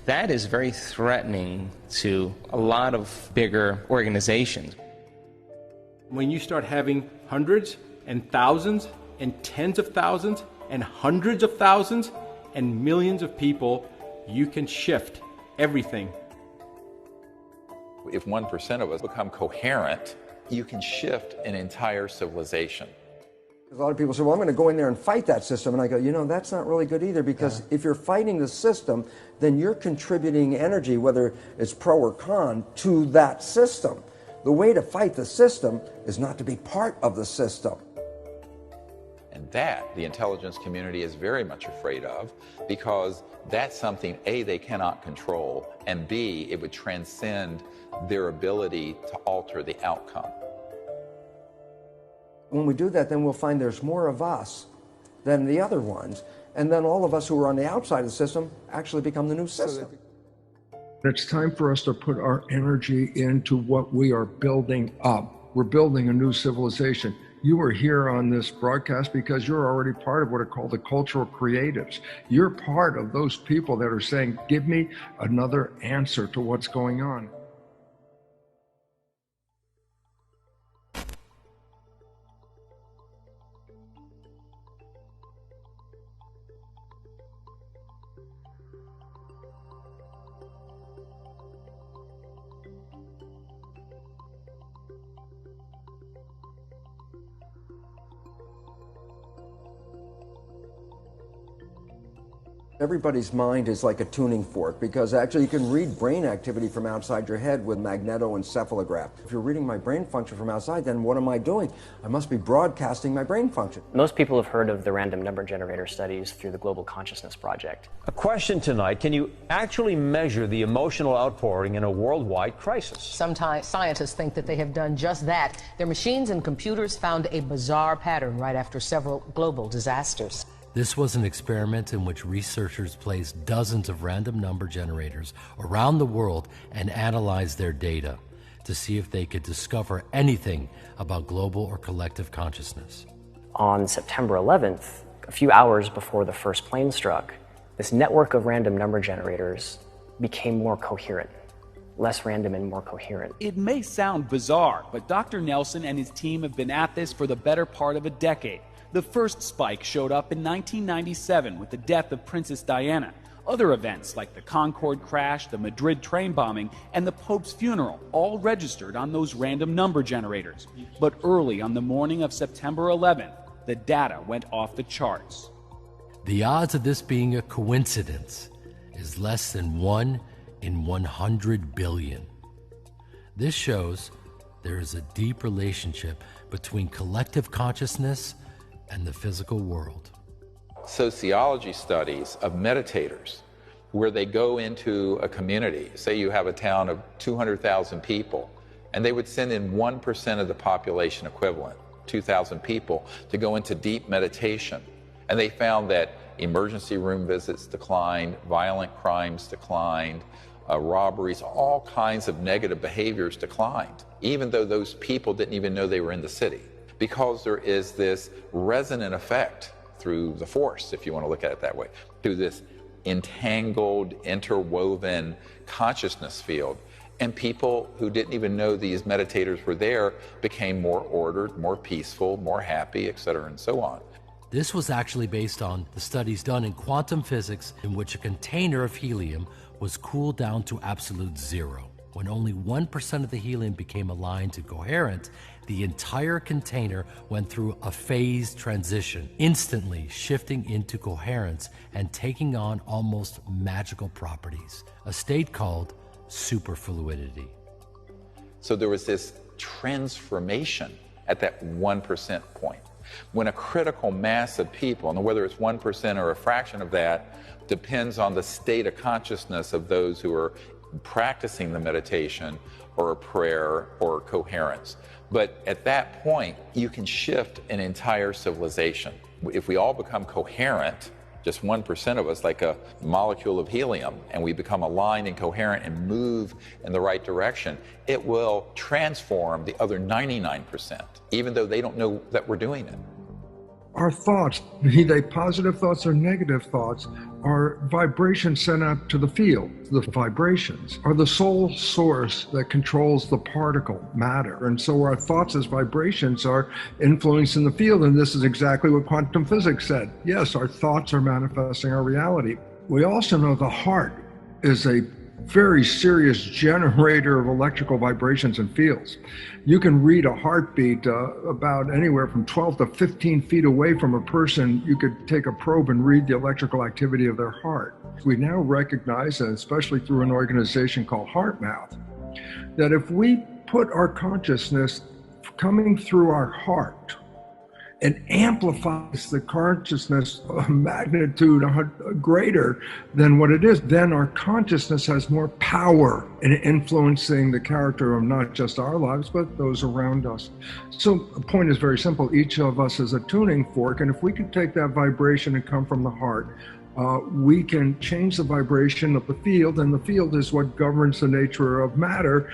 That is very threatening to a lot of bigger organizations. When you start having hundreds and thousands and tens of thousands and hundreds of thousands and millions of people, you can shift everything. If 1% of us become coherent, you can shift an entire civilization. A lot of people say, well, I'm going to go in there and fight that system. And I go, that's not really good either, because if you're fighting the system, then you're contributing energy, whether it's pro or con, to that system. The way to fight the system is not to be part of the system. And that the intelligence community is very much afraid of, because that's something, A, they cannot control, and B, it would transcend their ability to alter the outcome. When we do that, then we'll find there's more of us than the other ones. And then all of us who are on the outside of the system actually become the new system. It's time for us to put our energy into what we are building up. We're building a new civilization. You are here on this broadcast because you're already part of what are called the cultural creatives. You're part of those people that are saying, give me another answer to what's going on. Everybody's mind is like a tuning fork, because actually you can read brain activity from outside your head with magnetoencephalograph. If you're reading my brain function from outside, then what am I doing? I must be broadcasting my brain function. Most people have heard of the random number generator studies through the Global Consciousness Project. A question tonight: can you actually measure the emotional outpouring in a worldwide crisis? Sometimes scientists think that they have done just that. Their machines and computers found a bizarre pattern right after several global disasters. This was an experiment in which researchers placed dozens of random number generators around the world and analyzed their data to see if they could discover anything about global or collective consciousness. On September 11th, a few hours before the first plane struck, this network of random number generators became more coherent. Less random and more coherent. It may sound bizarre, but Dr. Nelson and his team have been at this for the better part of a decade. The first spike showed up in 1997 with the death of Princess Diana. Other events like the Concorde crash, the Madrid train bombing, and the Pope's funeral all registered on those random number generators. But early on the morning of September 11th, the data went off the charts. The odds of this being a coincidence is less than 1 in 100 billion. This shows there is a deep relationship between collective consciousness and the physical world. Sociology studies of meditators, where they go into a community, say you have a town of 200,000 people, and they would send in 1% of the population equivalent, 2,000 people, to go into deep meditation. And they found that emergency room visits declined, violent crimes declined, robberies, all kinds of negative behaviors declined, even though those people didn't even know they were in the city. Because there is this resonant effect through the force, if you want to look at it that way, through this entangled, interwoven consciousness field. And people who didn't even know these meditators were there became more ordered, more peaceful, more happy, etc., and so on. This was actually based on the studies done in quantum physics, in which a container of helium was cooled down to absolute zero. When only 1% of the helium became aligned to coherent, the entire container went through a phase transition, instantly shifting into coherence and taking on almost magical properties, a state called superfluidity. So there was this transformation at that 1% point. When a critical mass of people, and whether it's 1% or a fraction of that, depends on the state of consciousness of those who are practicing the meditation or a prayer or coherence. But at that point, you can shift an entire civilization. If we all become coherent, just 1% of us, like a molecule of helium, and we become aligned and coherent and move in the right direction, it will transform the other 99%, even though they don't know that we're doing it. Our thoughts, be they positive thoughts or negative thoughts, are vibrations sent out to the field. The vibrations are the sole source that controls the particle matter. And so our thoughts as vibrations are influencing the field. And this is exactly what quantum physics said. Yes, our thoughts are manifesting our reality. We also know the heart is a very serious generator of electrical vibrations and fields. You can read a heartbeat about anywhere from 12 to 15 feet away from a person. You could take a probe and read the electrical activity of their heart. We now recognize, and especially through an organization called HeartMath, that if we put our consciousness coming through our heart, it amplifies the consciousness of magnitude greater than what it is. Then our consciousness has more power in influencing the character of not just our lives, but those around us. So the point is very simple. Each of us is a tuning fork, and if we can take that vibration and come from the heart, we can change the vibration of the field, and the field is what governs the nature of matter.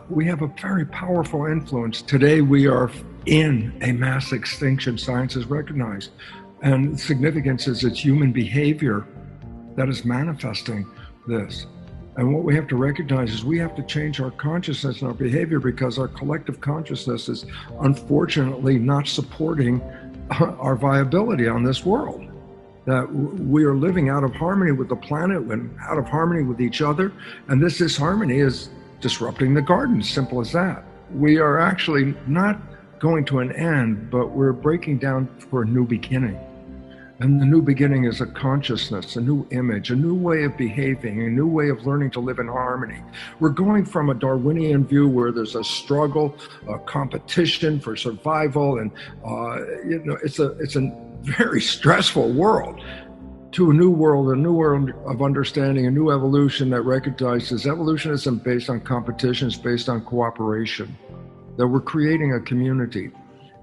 We have a very powerful influence. Today we are in a mass extinction, science has recognized. And the significance is it's human behavior that is manifesting this. And what we have to recognize is we have to change our consciousness and our behavior, because our collective consciousness is unfortunately not supporting our viability on this world. That we are living out of harmony with the planet and out of harmony with each other. And this disharmony is disrupting the garden, simple as that. We are actually not going to an end, but we're breaking down for a new beginning. And the new beginning is a consciousness, a new image, a new way of behaving, a new way of learning to live in harmony. We're going from a Darwinian view where there's a struggle, a competition for survival, and it's a very stressful world, to a new world of understanding, a new evolution that recognizes evolution isn't based on competition, it's based on cooperation. That we're creating a community.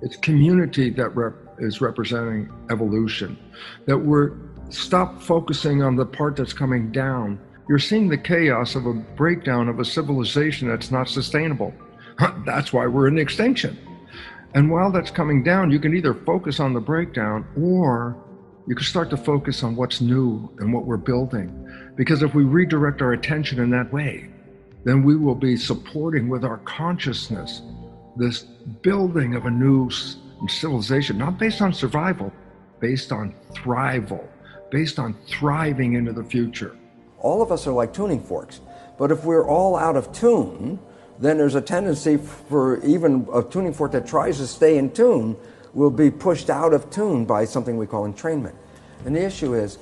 It's community that is representing evolution. That we're stop focusing on the part that's coming down. You're seeing the chaos of a breakdown of a civilization that's not sustainable. That's why we're in extinction. And while that's coming down, you can either focus on the breakdown, or you can start to focus on what's new and what we're building. Because if we redirect our attention in that way, then we will be supporting with our consciousness this building of a new civilization, not based on survival, based on thrival, based on thriving into the future. All of us are like tuning forks, but if we're all out of tune, then there's a tendency for even a tuning fork that tries to stay in tune will be pushed out of tune by something we call entrainment. And the issue is,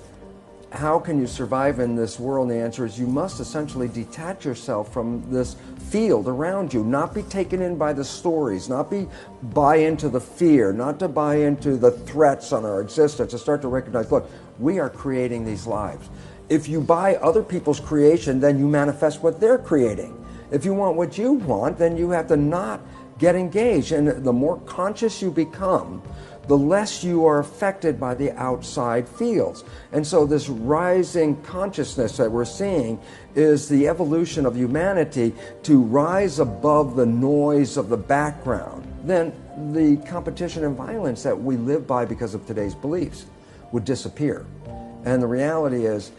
how can you survive in this world? And the answer is you must essentially detach yourself from this field around you, not be taken in by the stories, not buy into the fear, not to buy into the threats on our existence, to start to recognize, look, we are creating these lives. If you buy other people's creation, then you manifest what they're creating. If you want what you want, then you have to not get engaged. And the more conscious you become, the less you are affected by the outside fields. And so this rising consciousness that we're seeing is the evolution of humanity to rise above the noise of the background. Then the competition and violence that we live by because of today's beliefs would disappear. And the reality is,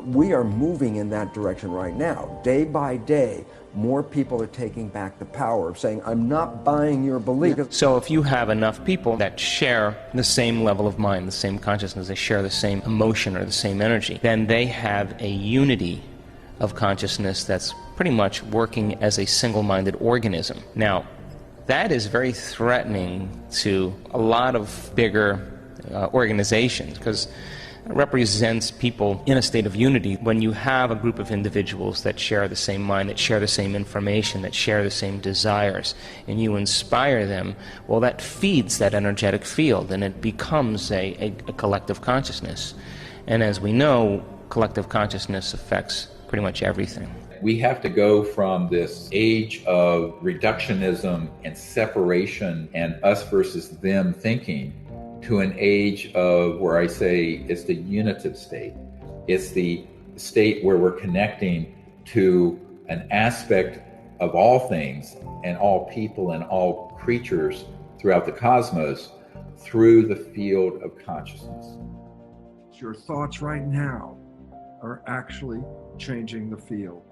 we are moving in that direction right now. Day by day, more people are taking back the power of saying, I'm not buying your belief. So if you have enough people that share the same level of mind, the same consciousness, they share the same emotion or the same energy, then they have a unity of consciousness that's pretty much working as a single-minded organism. Now, that is very threatening to a lot of bigger organizations, because represents people in a state of unity. When you have a group of individuals that share the same mind, that share the same information, that share the same desires, and you inspire them, well, that feeds that energetic field, and it becomes a collective consciousness. And as we know, collective consciousness affects pretty much everything. We have to go from this age of reductionism and separation and us versus them thinking to an age of where I say it's the unitive state. It's the state where we're connecting to an aspect of all things and all people and all creatures throughout the cosmos through the field of consciousness. Your thoughts right now are actually changing the field.